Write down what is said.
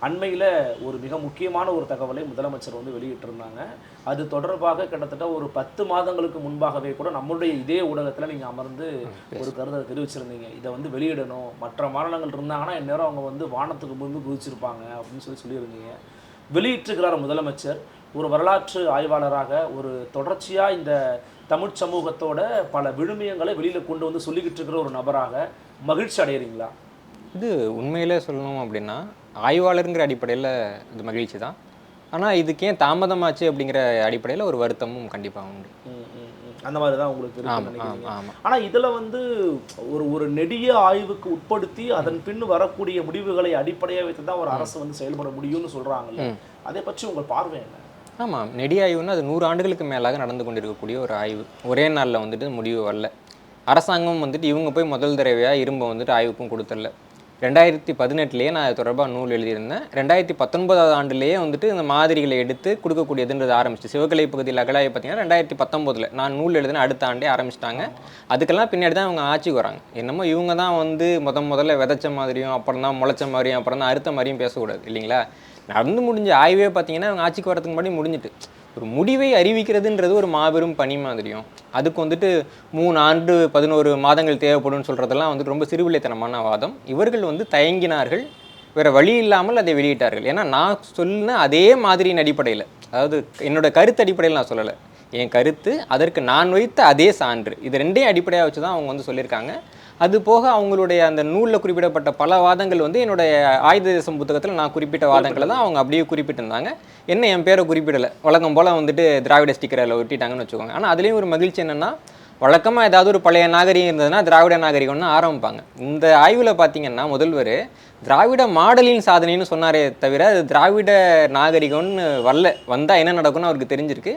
அண்மையில் ஒரு மிக முக்கியமான ஒரு தகவலை முதலமைச்சர் வந்து வெளியிட்டிருந்தாங்க. அது தொடர்பாக கிட்டத்தட்ட ஒரு 10 மாதங்களுக்கு முன்பாகவே கூட நம்மளுடைய இதே ஊடகத்தில் நீங்கள் அமர்ந்து ஒரு கருத்தை தெரிவிச்சிருந்தீங்க. இதை வந்து வெளியிடணும், மற்ற மாநிலங்கள் இருந்தாங்கன்னா இந்நேரம் அவங்க வந்து வானத்துக்கு முன்பு குதிச்சிருப்பாங்க அப்படின்னு சொல்லியிருந்தீங்க. வெளியிட்டிருக்கிறார் முதலமைச்சர். ஒரு வரலாற்று ஆய்வாளராக ஒரு தொடர்ச்சியாக இந்த தமிழ் சமூகத்தோட பல விழுமியங்களை வெளியில் கொண்டு வந்து சொல்லிக்கிட்டு இருக்கிற ஒரு நபராக மகிழ்ச்சி அடைகிறீங்களா? இது உண்மையிலே சொல்லணும் அப்படின்னா, ஆய்வாளருங்கிற அடிப்படையில் இது மகிழ்ச்சி தான். ஆனால் இதுக்கு ஏன் தாமதமாச்சு அப்படிங்கிற அடிப்படையில் ஒரு வருத்தமும் கண்டிப்பாக உண்டு. அந்த மாதிரி தான் உங்களுக்கு இருக்குன்னு நினைக்கிறீங்க. ஆமாம். ஆனால் இதில் வந்து ஒரு நெடிய ஆய்வுக்கு உட்படுத்தி அதன் பின் வரக்கூடிய முடிவுகளை அடிப்படையாக வைத்து தான் ஒரு அரசு வந்து செயல்பட முடியும்னு சொல்கிறாங்கல்ல, அதை பற்றி உங்கள் பார்வை என்ன? ஆமாம், நெடிய ஆய்வுன்னா அது 100 ஆண்டுகளுக்கு மேலாக நடந்து கொண்டிருக்கக்கூடிய ஒரு ஆய்வு. ஒரே நாளில் வந்துட்டு முடிவு வரல. அரசாங்கம் வந்துட்டு இவங்க போய் முதல் தடவையாக இரும்பை வந்துட்டு ஆய்வுக்கும் கொடுத்துடல. 2018 நான் அது தொடர்பாக நூல் எழுதியிருந்தேன். 2019 ஆண்டுலேயே வந்துட்டு இந்த மாதிரிகளை எடுத்து கொடுக்கக்கூடியதுன்றது ஆரம்பிச்சு. சிவகலை பகுதியில் அகழாய்வு பார்த்தீங்கன்னா 2019 நான் நூல் எழுதின அடுத்த ஆண்டே ஆரம்பிச்சிட்டாங்க. அதுக்கெல்லாம் பின்னாடி தான் இவங்க ஆட்சிக்கு வராங்க. என்னமோ இவங்க தான் வந்து முதல்ல விதைச்ச மாதிரியும், அப்புறம் தான் முளைச்ச மாதிரியும், அப்புறம் தான் அறுத்த மாதிரியும் பேசக்கூடாது இல்லைங்களா? நடந்து முடிஞ்ச ஆய்வே பார்த்தீங்கன்னா இவங்க ஆட்சிக்கு வரதுக்கு முன்னாடி முடிஞ்சிட்டு. ஒரு முடிவை அறிவிக்கிறதுன்றது ஒரு மாபெரும் பணி மாதிரியும், அதுக்கு வந்துட்டு 3 ஆண்டு 11 மாதங்கள் தேவைப்படும்னு சொல்கிறதெல்லாம் வந்துட்டு ரொம்ப சிறுவில்லைத்தனமான வாதம். இவர்கள் வந்து தயங்கினார்கள், வேறு வழி இல்லாமல் அதை வெளியிட்டார்கள். ஏன்னா நான் சொன்ன அதே மாதிரியின் அடிப்படையில், அதாவது என்னோட கருத்து அடிப்படையில் நான் சொல்லலை, என் கருத்து அதற்கு நான் வைத்த அதே சான்று, இது ரெண்டையும் அடிப்படையாக வச்சு தான் அவங்க வந்து சொல்லியிருக்காங்க. அது போக அவங்களுடைய அந்த நூலில் குறிப்பிடப்பட்ட பல வாதங்கள் வந்து என்னுடைய ஆயுத தேசம் புத்தகத்தில் நான் குறிப்பிட்ட வாதங்களை தான் அவங்க அப்படியே குறிப்பிட்டிருந்தாங்க. என்ன என் பேரை குறிப்பிடலை, வழக்கம் போல் வந்துட்டு திராவிட ஸ்டிக்கரில் ஒட்டிட்டாங்கன்னு வச்சுக்கோங்க. ஆனால் அதுலேயும் ஒரு மகிழ்ச்சி என்னென்னா, வழக்கமாக ஏதாவது ஒரு பழைய நாகரிகம் இருந்ததுன்னா திராவிட நாகரிகம்னு ஆரம்பிப்பாங்க. இந்த ஆய்வில் பார்த்தீங்கன்னா முதல்வர் திராவிட மாடலின் சாதனைன்னு சொன்னாரே தவிர அது திராவிட நாகரிகம்னு வரல. வந்தால் என்ன நடக்கும்னு அவருக்கு தெரிஞ்சிருக்கு.